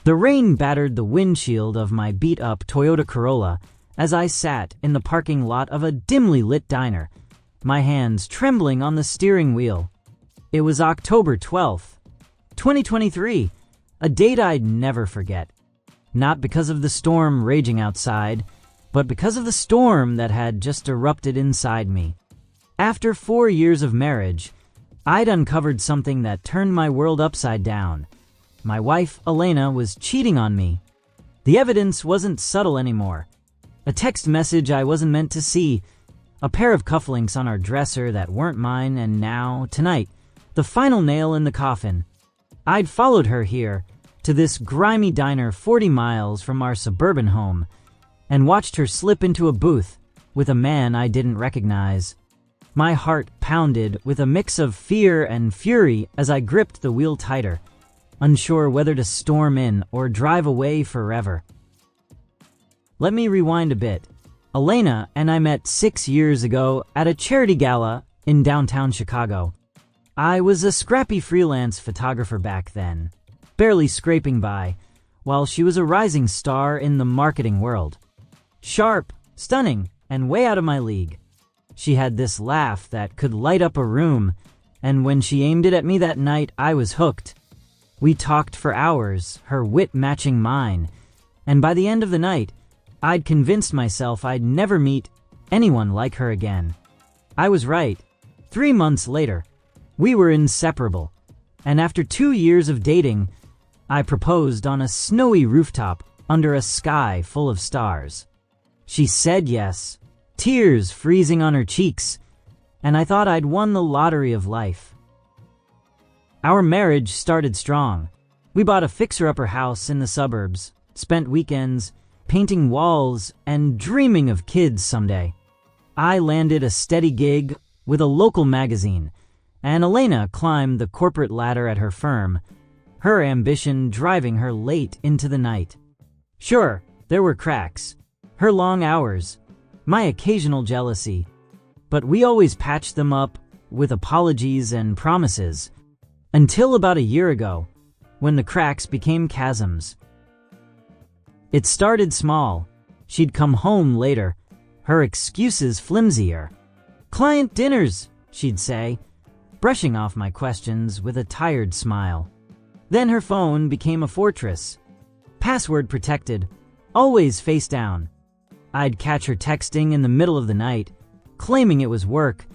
The rain battered the windshield of my beat-up Toyota Corolla as I sat in the parking lot of a dimly lit diner, my hands trembling on the steering wheel. It was October 12th, 2023, a date I'd never forget. Not because of the storm raging outside, but because of the storm that had just erupted inside me. After 4 years of marriage, I'd uncovered something that turned my world upside down. My wife, Elena, was cheating on me. The evidence wasn't subtle anymore. A text message I wasn't meant to see, a pair of cufflinks on our dresser that weren't mine, and now, tonight, the final nail in the coffin. I'd followed her here, to this grimy diner 40 miles from our suburban home, and watched her slip into a booth with a man I didn't recognize. My heart pounded with a mix of fear and fury as I gripped the wheel tighter, unsure whether to storm in or drive away forever. Let me rewind a bit. Elena and I met 6 years ago at a charity gala in downtown Chicago. I was a scrappy freelance photographer back then, barely scraping by, while she was a rising star in the marketing world. Sharp, stunning, and way out of my league. She had this laugh that could light up a room, and when she aimed it at me that night, I was hooked. We talked for hours, her wit matching mine, and by the end of the night, I'd convinced myself I'd never meet anyone like her again. I was right. 3 months later, we were inseparable, and after 2 years of dating, I proposed on a snowy rooftop under a sky full of stars. She said yes, tears freezing on her cheeks, and I thought I'd won the lottery of life. Our marriage started strong. We bought a fixer-upper house in the suburbs, spent weekends painting walls and dreaming of kids someday. I landed a steady gig with a local magazine, and Elena climbed the corporate ladder at her firm, her ambition driving her late into the night. Sure, there were cracks, her long hours, my occasional jealousy, but we always patched them up with apologies and promises, until about a year ago, when the cracks became chasms. It started small. She'd come home later, her excuses flimsier. "Client dinners," she'd say, brushing off my questions with a tired smile. Then her phone became a fortress. Password protected, always face down. I'd catch her texting in the middle of the night, claiming it was work,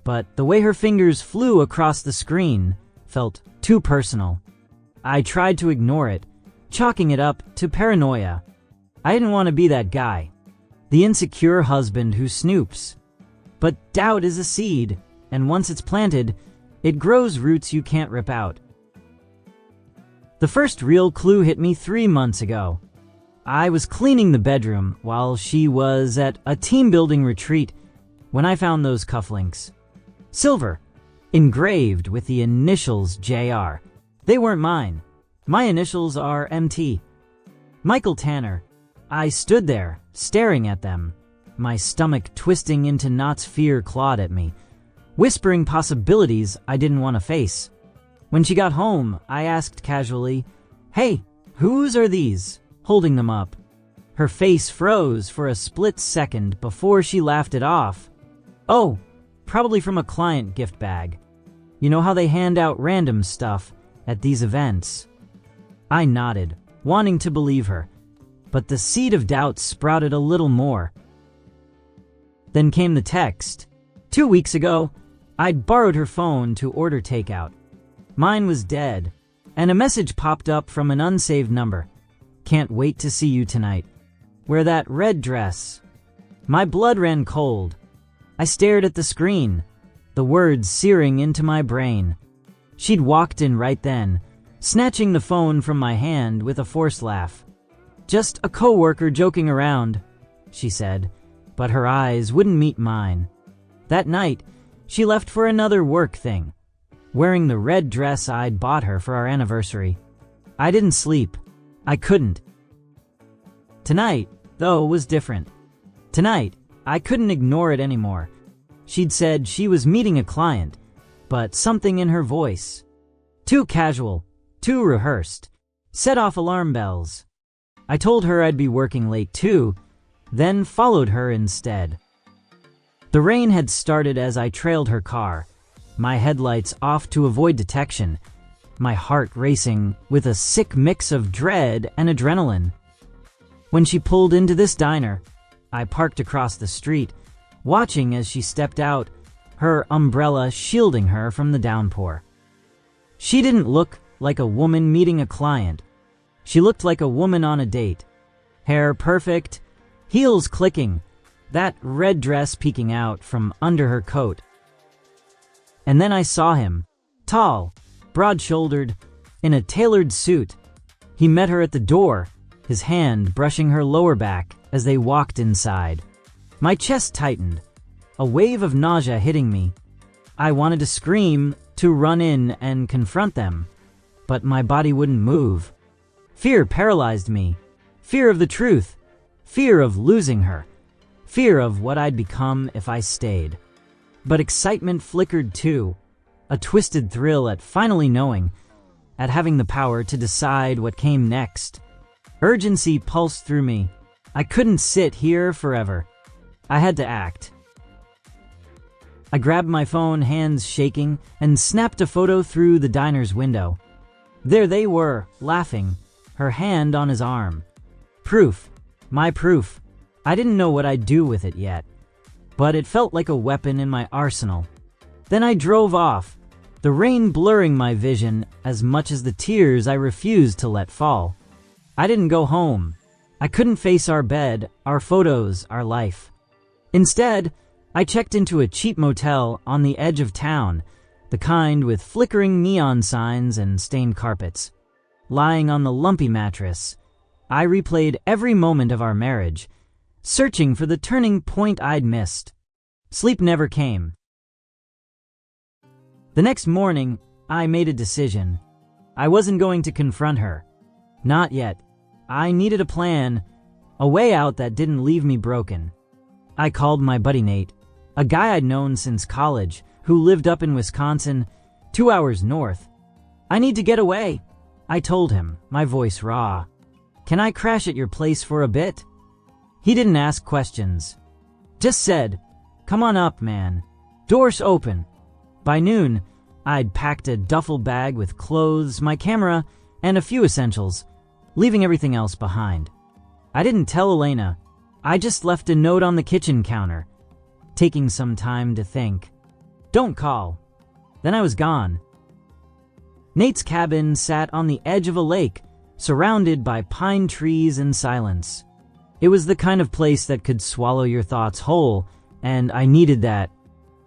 but the way her fingers flew across the screen felt too personal. I tried to ignore it, chalking it up to paranoia. I didn't want to be that guy, the insecure husband who snoops. But doubt is a seed, and once it's planted, it grows roots you can't rip out. The first real clue hit me 3 months ago. I was cleaning the bedroom while she was at a team-building retreat when I found those cufflinks. Silver, engraved with the initials JR. They weren't mine. My initials are MT. Michael Tanner. I stood there, staring at them. My stomach twisting into knots. Fear clawed at me, whispering possibilities I didn't want to face. When she got home, I asked casually, "Hey, whose are these?" holding them up. Her face froze for a split second before she laughed it off. "Oh, probably from a client gift bag. You know how they hand out random stuff at these events?" I nodded, wanting to believe her, but the seed of doubt sprouted a little more. Then came the text. 2 weeks ago, I'd borrowed her phone to order takeout. Mine was dead, and a message popped up from an unsaved number. "Can't wait to see you tonight. Wear that red dress." My blood ran cold. I stared at the screen, the words searing into my brain. She'd walked in right then, snatching the phone from my hand with a forced laugh. "Just a coworker joking around," she said, but her eyes wouldn't meet mine. That night, she left for another work thing, wearing the red dress I'd bought her for our anniversary. I didn't sleep. I couldn't. Tonight, though, was different. Tonight, I couldn't ignore it anymore. She'd said she was meeting a client, but something in her voice, too casual, too rehearsed, set off alarm bells. I told her I'd be working late too, then followed her instead. The rain had started as I trailed her car, my headlights off to avoid detection, my heart racing with a sick mix of dread and adrenaline. When she pulled into this diner, I parked across the street, watching as she stepped out, her umbrella shielding her from the downpour. She didn't look like a woman meeting a client. She looked like a woman on a date. Hair perfect, heels clicking, that red dress peeking out from under her coat. And then I saw him, tall, broad-shouldered, in a tailored suit. He met her at the door, his hand brushing her lower back as they walked inside. My chest tightened, a wave of nausea hitting me. I wanted to scream, to run in and confront them, but my body wouldn't move. Fear paralyzed me. Fear of the truth. Fear of losing her. Fear of what I'd become if I stayed. But excitement flickered too, a twisted thrill at finally knowing, at having the power to decide what came next. Urgency pulsed through me. I couldn't sit here forever. I had to act. I grabbed my phone, hands shaking, and snapped a photo through the diner's window. There they were, laughing, her hand on his arm. Proof. My proof. I didn't know what I'd do with it yet, but it felt like a weapon in my arsenal. Then I drove off, the rain blurring my vision as much as the tears I refused to let fall. I didn't go home. I couldn't face our bed, our photos, our life. Instead, I checked into a cheap motel on the edge of town, the kind with flickering neon signs and stained carpets. Lying on the lumpy mattress, I replayed every moment of our marriage, searching for the turning point I'd missed. Sleep never came. The next morning, I made a decision. I wasn't going to confront her. Not yet. I needed a plan, a way out that didn't leave me broken. I called my buddy Nate, a guy I'd known since college, who lived up in Wisconsin, 2 hours north. I need to get away, I told him, my voice raw. Can I crash at your place for a bit? He didn't ask questions. Just said, come on up, man. Doors open. By noon, I'd packed a duffel bag with clothes, my camera, and a few essentials, leaving everything else behind. I didn't tell Elena. I just left a note on the kitchen counter, taking some time to think. Don't call. Then I was gone. Nate's cabin sat on the edge of a lake, surrounded by pine trees and silence. It was the kind of place that could swallow your thoughts whole, and I needed that.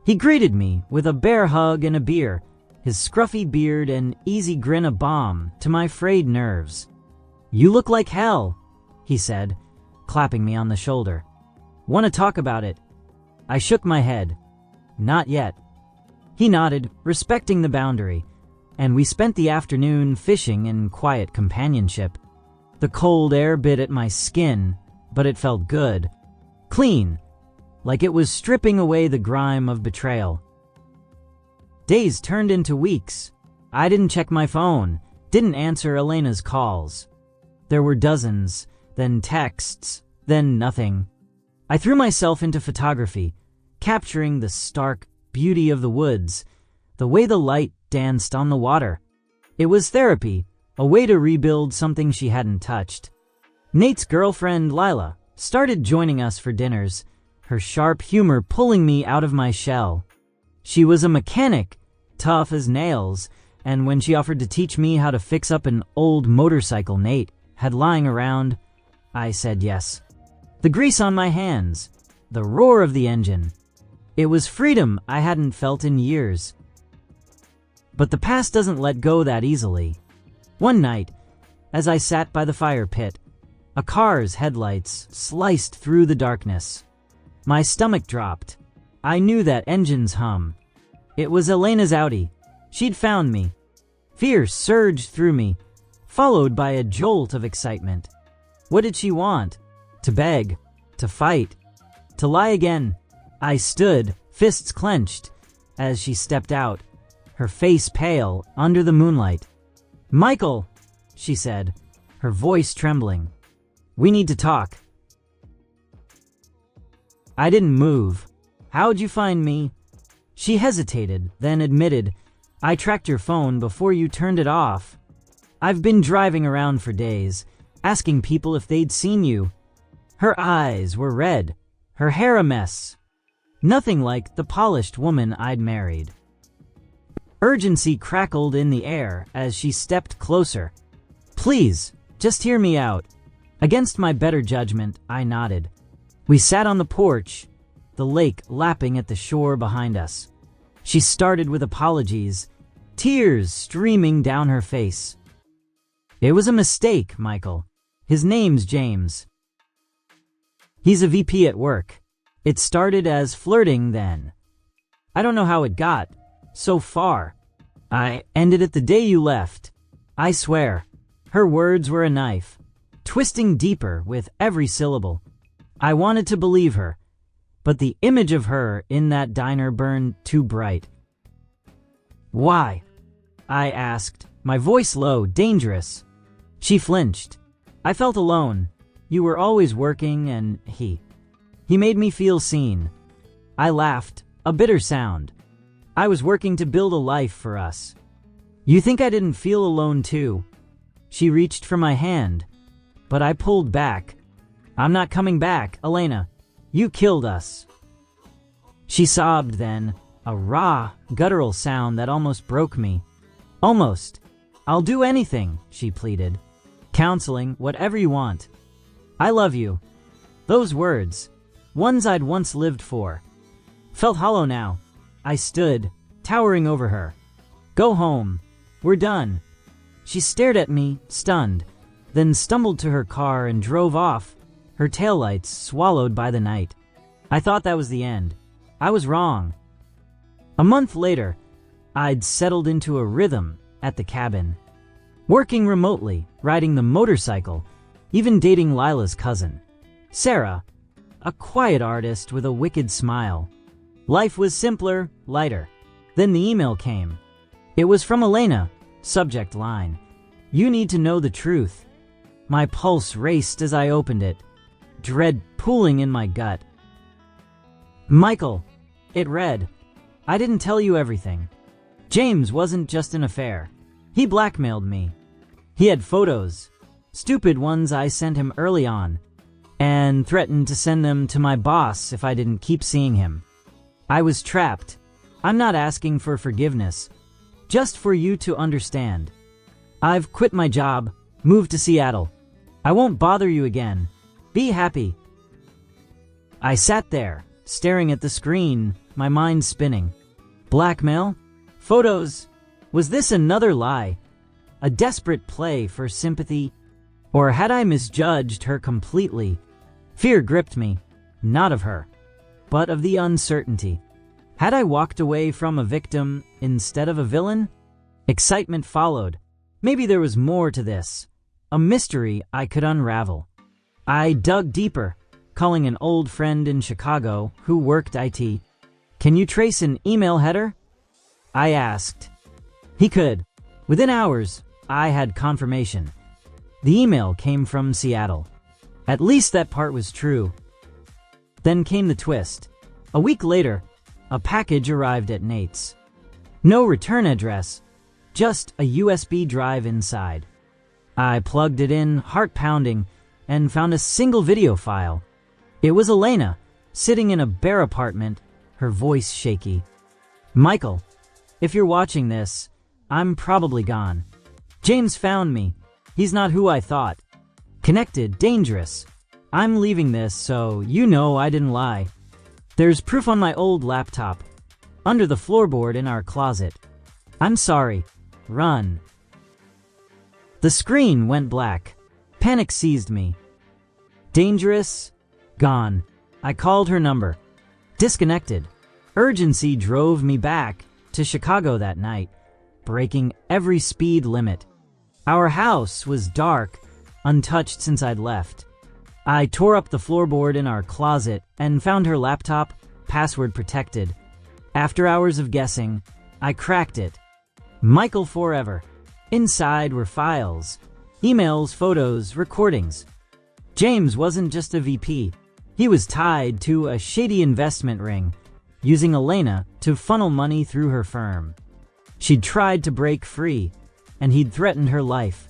He greeted me with a bear hug and a beer, his scruffy beard and easy grin a balm to my frayed nerves. You look like hell, he said, clapping me on the shoulder. Want to talk about it? I shook my head. Not yet. He nodded, respecting the boundary, and we spent the afternoon fishing in quiet companionship. The cold air bit at my skin, but it felt good. Clean, like it was stripping away the grime of betrayal. Days turned into weeks. I didn't check my phone, didn't answer Elena's calls. There were dozens, then texts, then nothing. I threw myself into photography, capturing the stark beauty of the woods, the way the light danced on the water. It was therapy, a way to rebuild something she hadn't touched. Nate's girlfriend, Lila, started joining us for dinners, her sharp humor pulling me out of my shell. She was a mechanic, tough as nails, and when she offered to teach me how to fix up an old motorcycle Nate had lying around, I said yes. The grease on my hands, the roar of the engine. It was freedom I hadn't felt in years. But the past doesn't let go that easily. One night, as I sat by the fire pit, a car's headlights sliced through the darkness. My stomach dropped. I knew that engine's hum. It was Elena's Audi. She'd found me. Fear surged through me, followed by a jolt of excitement. What did she want? To beg, to fight, to lie again. I stood, fists clenched, as she stepped out, her face pale under the moonlight. Michael! she said, her voice trembling. "We need to talk." I didn't move. "How'd you find me?" She hesitated, then admitted, "I tracked your phone before you turned it off. I've been driving around for days, asking people if they'd seen you." Her eyes were red, her hair a mess. Nothing like the polished woman I'd married. Urgency crackled in the air as she stepped closer. "Please, just hear me out." Against my better judgment, I nodded. We sat on the porch, the lake lapping at the shore behind us. She started with apologies, tears streaming down her face. "It was a mistake, Michael. His name's James. He's a VP at work. It started as flirting then. I don't know how it got so far. I ended it the day you left. I swear." Her words were a knife, twisting deeper with every syllable. I wanted to believe her, but the image of her in that diner burned too bright. "Why?" I asked, my voice low, dangerous. She flinched. "I felt alone. You were always working, and he made me feel seen." I laughed, a bitter sound. "I was working to build a life for us. You think I didn't feel alone too?" She reached for my hand, but I pulled back. "I'm not coming back, Elena. You killed us." She sobbed then, a raw, guttural sound that almost broke me. "Almost. I'll do anything," she pleaded. "Counseling, whatever you want. I love you." Those words, ones I'd once lived for, felt hollow now. I stood, towering over her. "Go home. We're done." She stared at me, stunned, then stumbled to her car and drove off, her taillights swallowed by the night. I thought that was the end. I was wrong. A month later, I'd settled into a rhythm at the cabin. Working remotely, riding the motorcycle, even dating Lila's cousin, Sarah, a quiet artist with a wicked smile. Life was simpler, lighter. Then the email came. It was from Elena, subject line, "You need to know the truth." My pulse raced as I opened it, dread pooling in my gut. "Michael," it read, "I didn't tell you everything. James wasn't just an affair. He blackmailed me. He had photos, stupid ones I sent him early on, and threatened to send them to my boss if I didn't keep seeing him. I was trapped. I'm not asking for forgiveness, just for you to understand. I've quit my job, moved to Seattle. I won't bother you again. Be happy." I sat there, staring at the screen, my mind spinning. Blackmail? Photos? Was this another lie? A desperate play for sympathy? Or had I misjudged her completely? Fear gripped me, not of her, but of the uncertainty. Had I walked away from a victim instead of a villain? Excitement followed. Maybe there was more to this, a mystery I could unravel. I dug deeper, calling an old friend in Chicago who worked IT. "Can you trace an email header?" I asked. He could. Within hours, I had confirmation. The email came from Seattle. At least that part was true. Then came the twist. A week later, a package arrived at Nate's. No return address, just a USB drive inside. I plugged it in, heart pounding, and found a single video file. It was Elena, sitting in a bare apartment, her voice shaky. "Michael, if you're watching this, I'm probably gone. James found me. He's not who I thought. Connected, dangerous. I'm leaving this, so you know I didn't lie. There's proof on my old laptop, under the floorboard in our closet. I'm sorry. Run." The screen went black. Panic seized me. Dangerous? Gone. I called her number. Disconnected. Urgency drove me back to Chicago that night, breaking every speed limit. Our house was dark, untouched since I'd left. I tore up the floorboard in our closet and found her laptop, password protected. After hours of guessing, I cracked it. Michael forever. Inside were files, Emails, photos, recordings. James wasn't just a VP. He was tied to a shady investment ring, using Elena to funnel money through her firm. She'd tried to break free, and he'd threatened her life.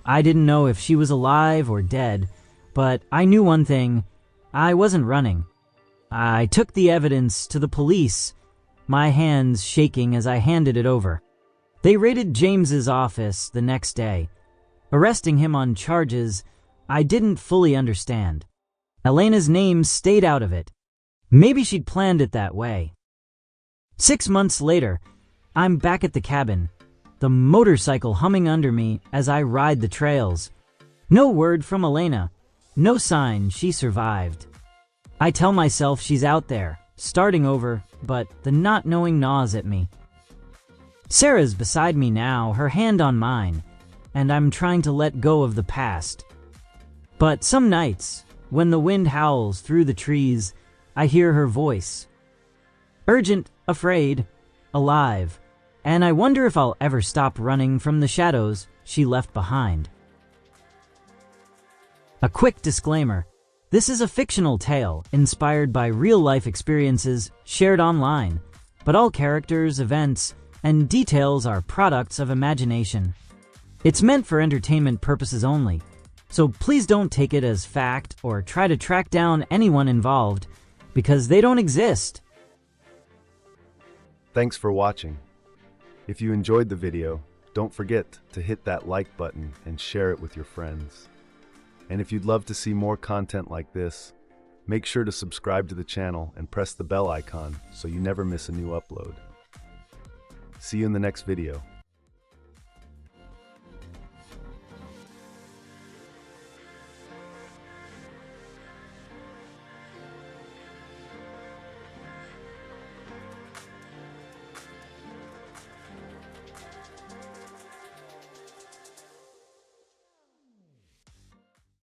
I didn't know if she was alive or dead, but I knew one thing: I wasn't running. I took the evidence to the police, my hands shaking as I handed it over. They raided James's office the next day, arresting him on charges I didn't fully understand. Elena's name stayed out of it. Maybe she'd planned it that way. 6 months later, I'm back at the cabin, the motorcycle humming under me as I ride the trails. No word from Elena, no sign she survived. I tell myself she's out there, starting over, but the not knowing gnaws at me. Sarah's beside me now, her hand on mine, and I'm trying to let go of the past. But some nights, when the wind howls through the trees, I hear her voice. Urgent, afraid, alive, and I wonder if I'll ever stop running from the shadows she left behind. A quick disclaimer: this is a fictional tale inspired by real-life experiences shared online, but all characters, events, and details are products of imagination. It's meant for entertainment purposes only, so please don't take it as fact or try to track down anyone involved, because they don't exist. Thanks for watching. If you enjoyed the video, don't forget to hit that like button and share it with your friends. And if you'd love to see more content like this, make sure to subscribe to the channel and press the bell icon so you never miss a new upload. See you in the next video.